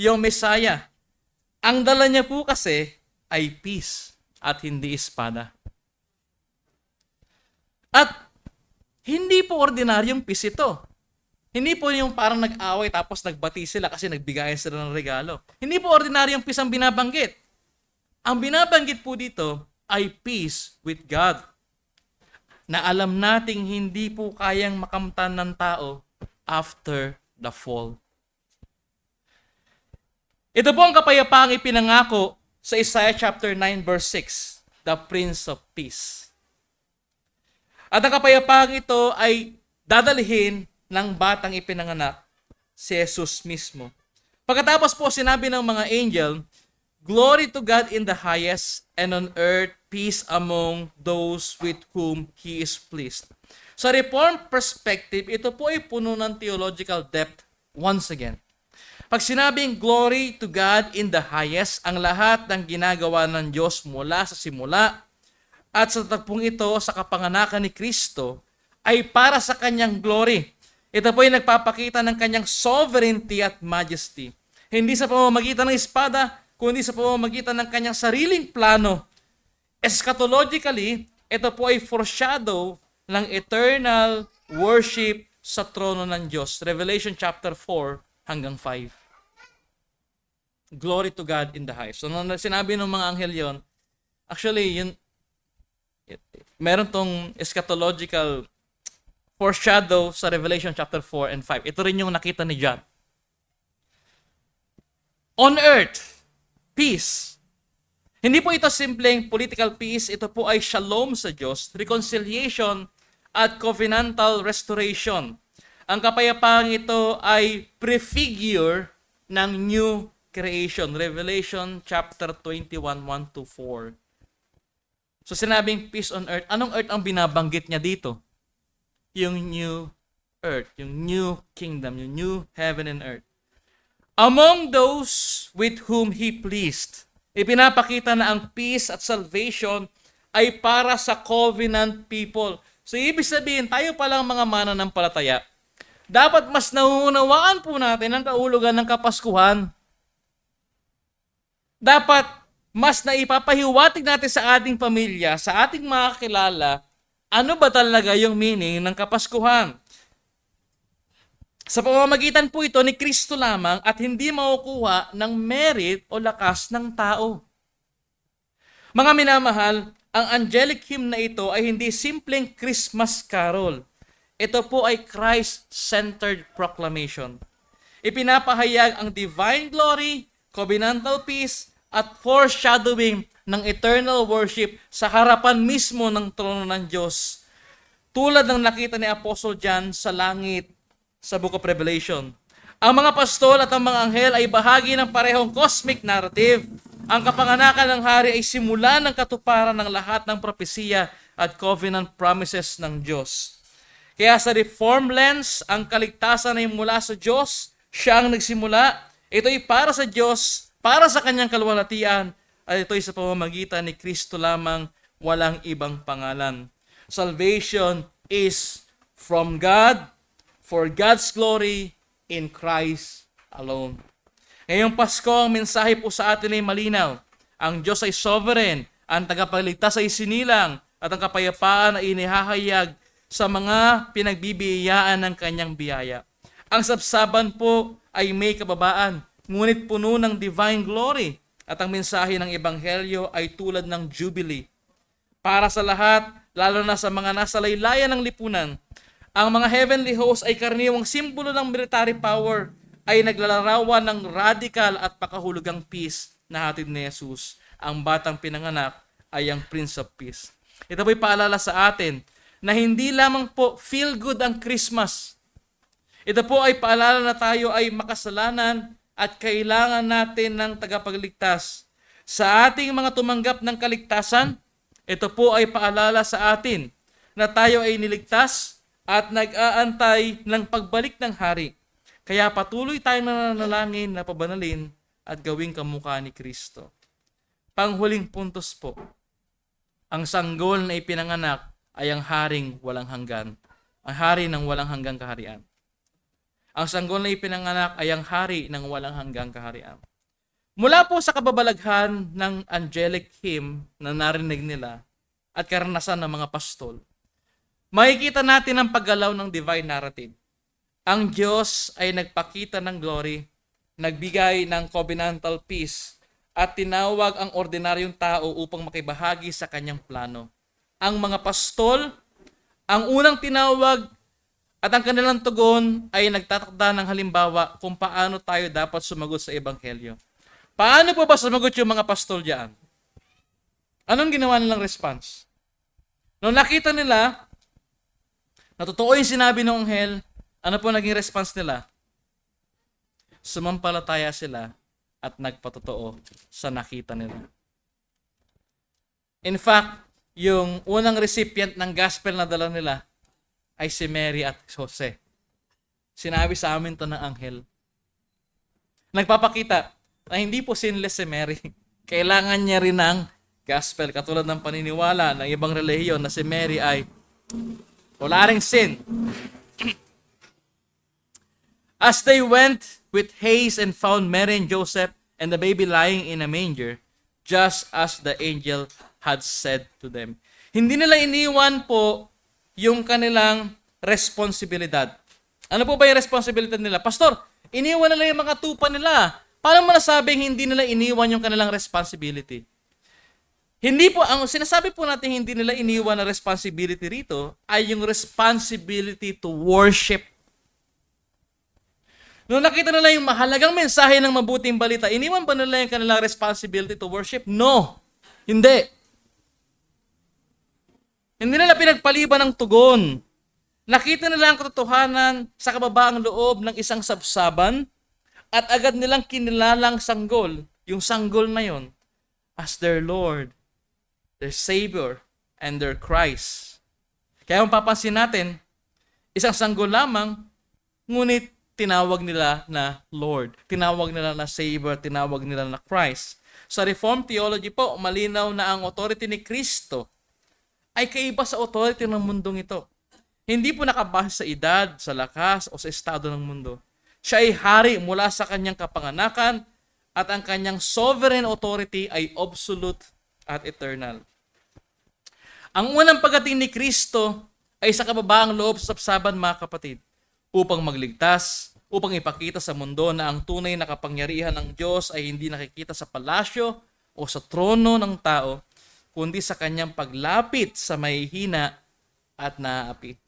yung Messiah. Ang dala niya po kasi ay peace at hindi espada. At hindi po ordinaryong peace ito. Hindi po yung parang nag-away tapos nagbati sila kasi nagbigayan sila ng regalo. Hindi po ordinaryong peace ang binabanggit. Ang binabanggit po dito ay peace with God, na alam nating hindi po kayang makamtan ng tao after the fall. Ito po ang kapayapaang ipinangako sa Isaiah chapter 9 verse 6, the Prince of Peace. At ang kapayapaang ito ay dadalhin ng batang ipinanganak, si Jesus mismo. Pagkatapos po sinabi ng mga angel, "Glory to God in the highest, and on earth peace among those with whom He is pleased." Sa Reformed perspective, ito po ay puno ng theological depth once again. Pag sinabing glory to God in the highest, ang lahat ng ginagawa ng Diyos mula sa simula at sa tagpong ito sa kapanganakan ni Kristo ay para sa Kanyang glory. Ito po ay nagpapakita ng Kanyang sovereignty at majesty. Hindi sa pamamagitan ng espada, kundi sa pamamagitan ng Kanyang sariling plano. Eschatologically, ito po ay foreshadow ng eternal worship sa trono ng Diyos. Revelation chapter 4 hanggang 5. Glory to God in the highest. So, nung sinabi ng mga anghel yon, actually, meron tong eschatological foreshadow sa Revelation chapter 4 and 5. Ito rin yung nakita ni John. On earth, peace. Hindi po ito simpleng political peace, ito po ay shalom sa Diyos, reconciliation at covenantal restoration. Ang kapayapaang ito ay prefigure ng new creation. Revelation chapter 21, 1-4. So sinabing peace on earth, anong earth ang binabanggit niya dito? Yung new earth, yung new kingdom, yung new heaven and earth. Among those with whom He pleased. Ipinapakita na ang peace at salvation ay para sa covenant people. So ibig sabihin, tayo palang mga mananampalataya, dapat mas nauunawaan po natin ang kaulugan ng Kapaskuhan. Dapat mas naipapahiwatig natin sa ating pamilya, sa ating mga kilala, ano ba talaga yung meaning ng Kapaskuhan. Sa pamamagitan po ito ni Kristo lamang at hindi makukuha ng merit o lakas ng tao. Mga minamahal, ang angelic hymn na ito ay hindi simpleng Christmas carol. Ito po ay Christ-centered proclamation. Ipinapahayag ang divine glory, covenantal peace, at foreshadowing ng eternal worship sa harapan mismo ng trono ng Diyos. Tulad ng nakita ni Apostle John sa langit sa Book of Revelation. Ang mga pastol at ang mga anghel ay bahagi ng parehong cosmic narrative. Ang kapanganakan ng hari ay simula ng katuparan ng lahat ng propesiya at covenant promises ng Diyos. Kaya sa reform lens, ang kaligtasan ay mula sa Diyos. Siya ang nagsimula. Ito'y para sa Diyos, para sa kanyang kalwalhatian, at ito'y sa pamamagitan ni Kristo lamang, walang ibang pangalan. Salvation is from God, for God's glory, in Christ alone. Ngayong Pasko, ang mensahe po sa atin ay malinaw. Ang Diyos ay sovereign, ang tagapagligtas ay sinilang, at ang kapayapaan ay inihahayag sa mga pinagbibiyayaan ng kanyang biyaya. Ang sabsaban po ay may kababaan, ngunit puno ng divine glory, at ang mensahe ng Ebanghelyo ay tulad ng jubilee. Para sa lahat, lalo na sa mga nasa laylayan ng lipunan, ang mga heavenly hosts ay karaniwang simbolo ng military power, ay naglalarawan ng radical at pakahulugang peace na hatid ni Jesus. Ang batang pinanganak ay ang Prince of Peace. Ito po'y paalala sa atin na hindi lamang po feel good ang Christmas. Ito po ay paalala na tayo ay makasalanan at kailangan natin ng tagapagligtas. Sa ating mga tumanggap ng kaligtasan, ito po ay paalala sa atin na tayo ay niligtas at nag-aantay ng pagbalik ng hari. Kaya patuloy tayong nananalangin na pabanalin at gawing kamukha ni Kristo. Panghuling puntos po, ang sanggol na ipinanganak ay ang haring walang hanggan. Ang hari ng walang hanggang kaharian. Ang sanggol na ipinanganak ay ang hari ng walang hanggang kaharian. Mula po sa kababalaghan ng angelic hymn na narinig nila at karanasan ng mga pastol, makikita natin ang paggalaw ng divine narrative. Ang Diyos ay nagpakita ng glory, nagbigay ng covenantal peace, at tinawag ang ordinaryong tao upang makibahagi sa kanyang plano. Ang mga pastol, ang unang tinawag at ang kanilang tugon ay nagtatakda ng halimbawa kung paano tayo dapat sumagot sa Ebanghelyo. Paano po ba sumagot yung mga pastol diyan? Anong ginawa nilang response? Nung nakita nila na totoo yung sinabi ng anghel, ano po naging response nila? Sumampalataya sila at nagpatotoo sa nakita nila. In fact, yung unang recipient ng gospel na dala nila ay si Mary at Jose. Sinabi sa amin to ng anghel. Nagpapakita na hindi po sinless si Mary. Kailangan niya rin ng gospel. Katulad ng paniniwala ng ibang relihiyon na si Mary ay wala ring sin. As they went with haste and found Mary and Joseph and the baby lying in a manger, just as the angel had said to them. Hindi nila iniwan po yung kanilang responsibilidad. Ano po ba yung responsibilidad nila? Pastor, iniwan nila yung mga tupa nila. Paano mo nasabing hindi nila iniwan yung kanilang responsibility? Hindi po, ang sinasabi po natin hindi nila iniwan na responsibility rito ay yung responsibility to worship. Nung nakita nila yung mahalagang mensahe ng mabuting balita, iniwan ba nila yung kanilang responsibility to worship? No. Hindi. Hindi nila pinagpaliban ng tugon. Nakita nila ang katotohanan sa kababaang loob ng isang sabsaban at agad nilang kinilalang sanggol, yung sanggol na yon, as their Lord, their Savior, and their Christ. Kaya mapapansin natin, isang sanggol lamang, ngunit tinawag nila na Lord, tinawag nila na Savior, tinawag nila na Christ. Sa Reformed theology po, malinaw na ang authority ni Kristo ay kaiba sa authority ng mundong ito. Hindi po nakabase sa edad, sa lakas, o sa estado ng mundo. Siya ay hari mula sa kanyang kapanganakan at ang kanyang sovereign authority ay absolute at eternal. Ang unang pagdating ni Kristo ay sa kababaang loob sa sabsaban, mga kapatid, upang magligtas, upang ipakita sa mundo na ang tunay na kapangyarihan ng Diyos ay hindi nakikita sa palasyo o sa trono ng tao, kundi sa kanyang paglapit sa mahihina at naaapi.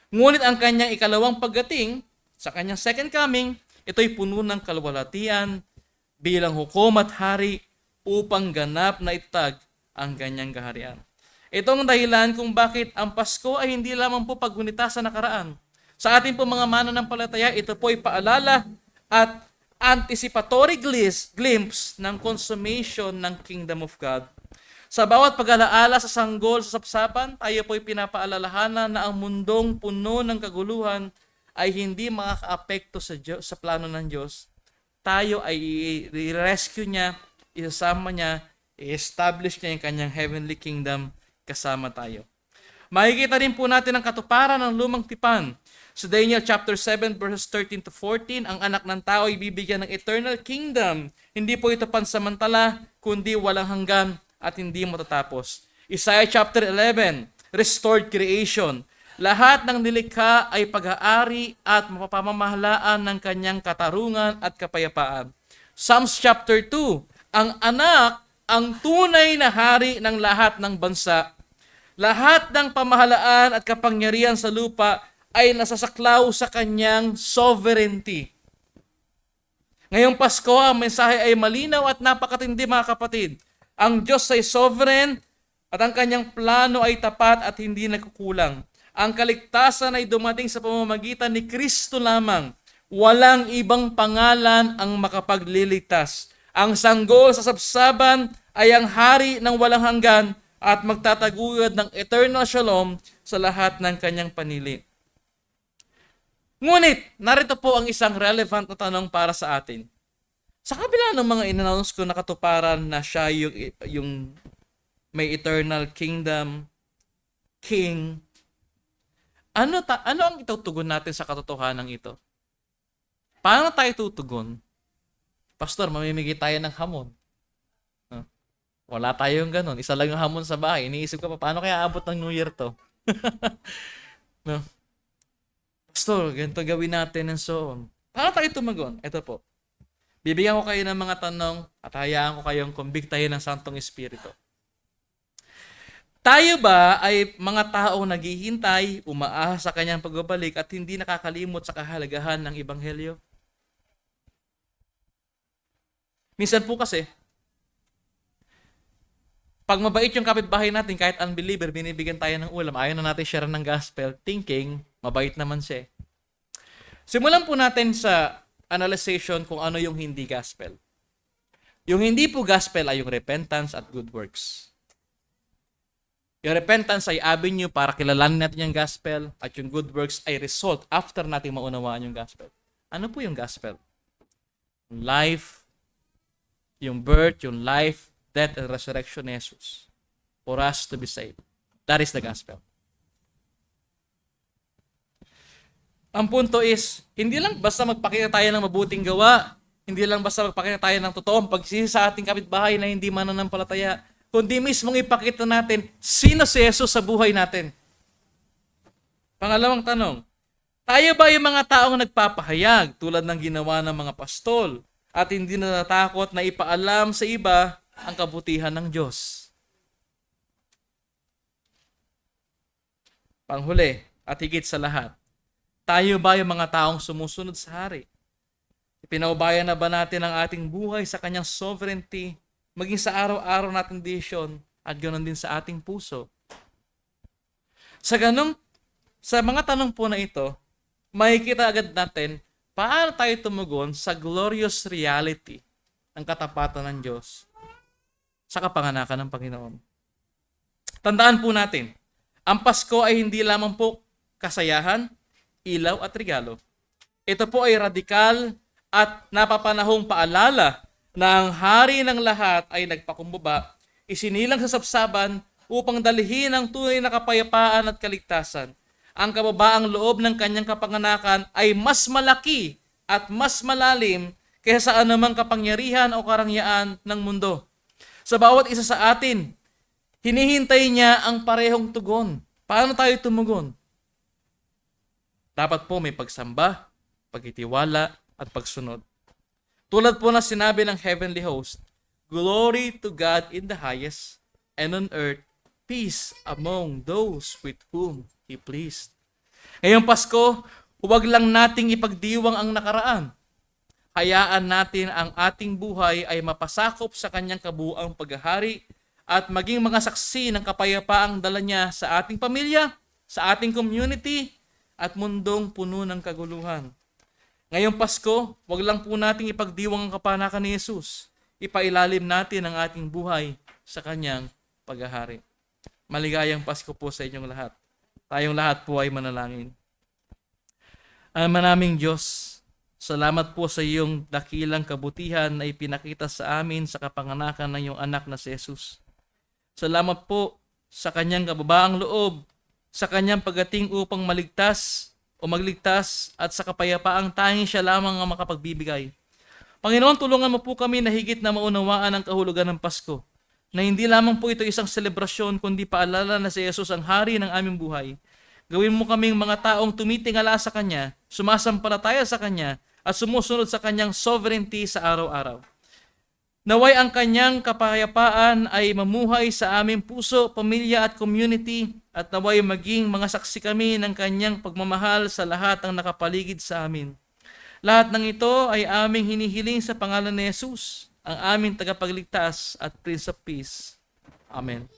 Ngunit ang kanyang ikalawang pagdating, sa kanyang second coming, ito'y puno ng kalwalhatian bilang hukom at hari upang ganap na itatag ang kanyang kaharian. Ito ang dahilan kung bakit ang Pasko ay hindi lamang po paggunita sa nakaraan. Sa ating po mga mananampalataya, ito po ay paalala at anticipatory glimpse ng consummation ng Kingdom of God. Sa bawat pag-alaala sa sanggol sa sapsapan, tayo po'y pinapaalalahanan na ang mundong puno ng kaguluhan ay hindi makakaapekto sa plano ng Diyos. Tayo ay i-rescue niya, isasama niya, i-establish niya yung kanyang heavenly kingdom kasama tayo. Makikita rin po natin ang katuparan ng lumang tipan. Sa Daniel chapter 7 verses 13 to 14, ang anak ng tao ay bibigyan ng eternal kingdom. Hindi po ito pansamantala, kundi walang hanggan at hindi matatapos. Isaiah chapter 11, restored creation. Lahat ng nilikha ay pag-aari at mapapamahalaan ng kanyang katarungan at kapayapaan. Psalms chapter 2, ang anak ang tunay na hari ng lahat ng bansa. Lahat ng pamahalaan at kapangyarihan sa lupa ay nasasaklaw sa kanyang sovereignty. Ngayong Pasko, ang mensahe ay malinaw at napakatindi mga kapatid. Ang Diyos ay sovereign at ang kanyang plano ay tapat at hindi nagkukulang. Ang kaligtasan ay dumating sa pamamagitan ni Kristo lamang. Walang ibang pangalan ang makapagliligtas. Ang sanggol sa sabsaban ay ang hari ng walang hanggan at magtataguyod ng eternal shalom sa lahat ng kanyang panili. Ngunit, narito po ang isang relevant na tanong para sa atin. Sa kabila ng mga in-announce ko na katuparan na siya yung may eternal kingdom, king, ano ang itutugon natin sa katotohanan ito? Paano tayo tutugon? Pastor, mamimigay tayo ng hamon. Wala tayong ganun. Isa lang yung hamon sa bahay. Iniisip ko pa, paano kaya abot ng New Year to? No? Pastor, ganito gawin natin and so on. Paano tayo tumagon? Ito po. Bibigyan ko kayo ng mga tanong at hayaan ko kayong kumbiktahin ng Santong Espiritu. Tayo ba ay mga taong naghihintay, umaasa sa kanyang pagbabalik at hindi nakakalimot sa kahalagahan ng Ebanghelyo? Minsan po kasi, pag mabait yung kapitbahay natin, kahit unbeliever, binibigyan tayo ng ulam, ayaw na natin share ng gospel, thinking, mabait naman siya. Simulan po natin sa analyzation kung ano yung hindi gospel. Yung hindi po gospel ay yung repentance at good works. Yung repentance ay avenue para kilalanin natin yung gospel at yung good works ay result after natin maunawaan yung gospel. Ano po yung gospel? Yung life, yung birth, yung life, death, and resurrection ni Jesus for us to be saved. That is the gospel. Ang punto is, hindi lang basta magpakita tayo ng mabuting gawa, hindi lang basta magpakita tayo ng totoong pagsisi sa ating kapitbahay na hindi mananampalataya, kundi mismong ipakita natin sino si Jesus sa buhay natin. Pangalawang tanong, tayo ba yung mga taong nagpapahayag tulad ng ginawa ng mga pastol at hindi natatakot na ipaalam sa iba ang kabutihan ng Diyos? Panghuli at higit sa lahat, tayo ba yung mga taong sumusunod sa hari? Ipinaubayan na ba natin ang ating buhay sa kanyang sovereignty, maging sa araw-araw nating desisyon at ganoon din sa ating puso? Sa mga tanong po na ito, makikita agad natin paano tayo tumugon sa glorious reality ng katapatan ng Diyos sa kapanganakan ng Panginoon. Tandaan po natin, ang Pasko ay hindi lamang po kasayahan, ilaw at regalo. Ito po ay radikal at napapanahong paalala na ang hari ng lahat ay nagpakumbaba, isinilang sa sabsaban upang dalhin ang tunay na kapayapaan at kaligtasan. Ang kababaang loob ng kanyang kapanganakan ay mas malaki at mas malalim kaysa sa anumang kapangyarihan o karangyaan ng mundo. Sa bawat isa sa atin, hinihintay niya ang parehong tugon. Paano tayo tumugon? Dapat po may pagsamba, pagtitiwala, at pagsunod. Tulad po na sinabi ng heavenly host, "Glory to God in the highest, and on earth, peace among those with whom He pleased." Ngayong Pasko, huwag lang nating ipagdiwang ang nakaraan. Hayaan natin ang ating buhay ay mapasakop sa kanyang kabuuang paghahari at maging mga saksi ng kapayapaang dala niya sa ating pamilya, sa ating community, at mundong puno ng kaguluhan. Ngayong Pasko, wag lang po nating ipagdiwang ang kapanakan ni Jesus. Ipailalim natin ang ating buhay sa kanyang paghahari. Maligayang Pasko po sa inyong lahat. Tayong lahat po ay manalangin. Manaming Diyos, salamat po sa iyong dakilang kabutihan na ipinakita sa amin sa kapanganakan ng iyong anak na si Jesus. Salamat po sa kanyang kababaang loob, sa kanyang pagdating upang magligtas at sa kapayapaang tanging siya lamang ang makapagbibigay. Panginoon, tulungan mo po kami na higit na maunawaan ang kahulugan ng Pasko, na hindi lamang po ito isang selebrasyon, kundi paalala na si Jesus ang hari ng aming buhay. Gawin mo kaming mga taong tumitingala sa Kanya, sumasampalataya sa Kanya, at sumusunod sa Kanyang sovereignty sa araw-araw. Naway ang Kanyang kapayapaan ay mamuhay sa aming puso, pamilya at community, at naway maging mga saksi kami ng Kanyang pagmamahal sa lahat ng nakapaligid sa amin. Lahat ng ito ay aming hinihiling sa pangalan ni Jesus, ang aming tagapagligtas at Prince of Peace. Amen.